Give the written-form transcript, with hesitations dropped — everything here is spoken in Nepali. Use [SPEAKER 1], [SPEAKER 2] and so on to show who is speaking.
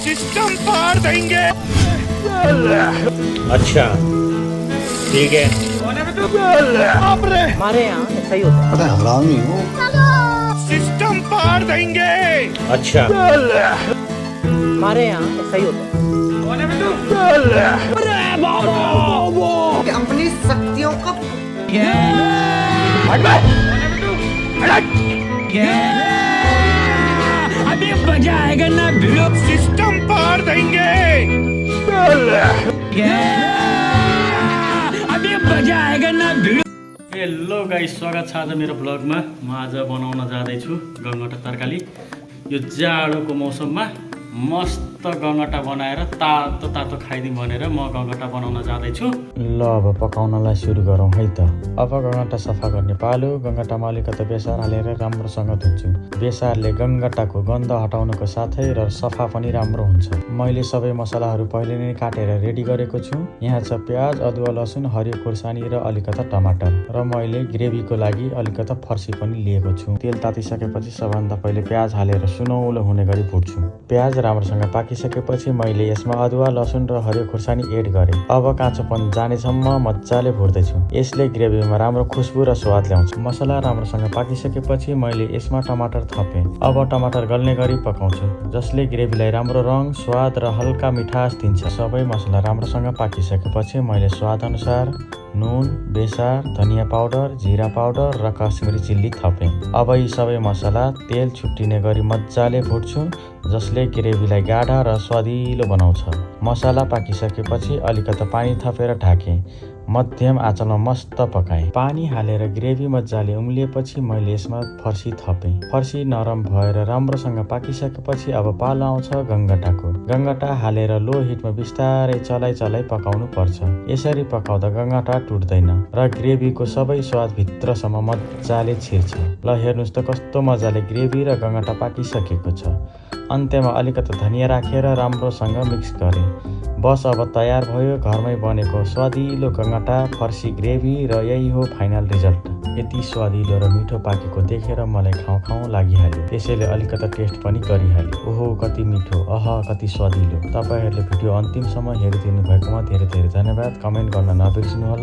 [SPEAKER 1] सिस्टम पार देंगे।
[SPEAKER 2] अच्छा ठीक है।
[SPEAKER 3] हमारे यहाँ ऐसा ही होता है।
[SPEAKER 4] बड़ा हरामी हो।
[SPEAKER 1] सिस्टम पार देंगे।
[SPEAKER 2] अच्छा
[SPEAKER 3] हमारे यहाँ ऐसा ही होता है।
[SPEAKER 5] अपनी शक्तियों को
[SPEAKER 6] अभी मजा आएगा ना भिड़ो।
[SPEAKER 1] सिस्टम पार देंगे।
[SPEAKER 6] अभी मजा आएगा ना भिड़ो।
[SPEAKER 7] हेलो गाइस, स्वागत छ आज मेरो ब्लगमा। म आज बनाउन जाँदैछु गङ्गटा तरकारी। यो जाडोको मौसममा मस्त गङ्गटा बनाएर तातो तातो खाइदिउँ भनेर म गङ्गटा बनाउन जाँदैछु।
[SPEAKER 8] ल अब पकाउनलाई सुरु गरौँ है त। अब गङ्गटा सफा गर्ने पालो। गङ्गटामा अलिकति बेसार हालेर राम्रोसँग धुन्छु। बेसारले गङ्गटाको गन्ध हटाउनुको साथै र सफा पनि राम्रो हुन्छ। मैले सबै मसलाहरू पहिले नै काटेर रेडी गरेको छु। यहाँ छ प्याज, अदुवा, लसुन, हरियो खुर्सानी र अलिकति टमाटर। र मैले ग्रेभीको लागि अलिकति फर्सी पनि लिएको छु। तेल तातिसकेपछि सबभन्दा पहिले प्याज हालेर सुनौलो हुने गरी भुट्छु। प्याज राम्रोसँग पाकिसकेपछि मैले यसमा अदुवा, लसुन र हरियो खुर्सानी एड गरेँ। अब काँचोपन जानेसम्म मजाले भुट्दैछु। यसले ग्रेभीमा राम्रो खुसबु र स्वाद ल्याउँछ। मसला राम्रोसँग पाकिसकेपछि मैले यसमा टमाटर थपेँ। अब टमाटर गल्ने गरी पकाउँछु, जसले ग्रेभीलाई राम्रो रङ, स्वाद र हल्का मिठास दिन्छ। सबै मसला राम्रोसँग पाकिसकेपछि मैले स्वाद अनुसार नुन, बेसार, धनिया पाउडर, जिरा पाउडर र कश्मिरी चिल्ली थपेँ। अब यी सबै मसला तेल छुट्टिने गरी मजाले भुट्छु, जसले ग्रेभीलाई गाढा र स्वादिलो बनाउँछ। मसला पाकिसकेपछि अलिकति पानी थपेर ढाकेँ। मध्यम आँचमा मस्त पकाएँ। पानी हालेर ग्रेभी मजाले उम्लिएपछि मैले यसमा फर्सी थपेँ। फर्सी नरम भएर राम्रोसँग पाकिसकेपछि अब पालो आउँछ गङ्गटाको। गङ्गटा हालेर लो हिटमा बिस्तारै चलाइ पकाउनु पर्छ। यसरी पकाउँदा गङ्गटा टुट्दैन र ग्रेभीको सबै स्वाद भित्रसम्म मजाले छिर्छ। ल हेर्नुहोस् त कस्तो मजाले ग्रेभी र गङ्गटा पाकिसकेको छ। अन्त्यमा अलिकति धनिया राखेर राम्रोसँग मिक्स गरेँ। बस अब तयार भयो घरमै बनेको स्वादिलो गङ्गटा फर्सी ग्रेभी र यही हो फाइनल रिजल्ट। यति स्वादिलो र मिठो पाकेको देखेर मलाई खाउँ लागिहाल्यो। त्यसैले अलिकति टेस्ट पनि गरिहाल्यो। ओहो कति मिठो, कति स्वादिलो। तपाईँहरूले भिडियो अन्तिमसम्म हेरिदिनु भएकोमा धेरै धेरै धन्यवाद। कमेन्ट गर्न नबिर्सिनु होला।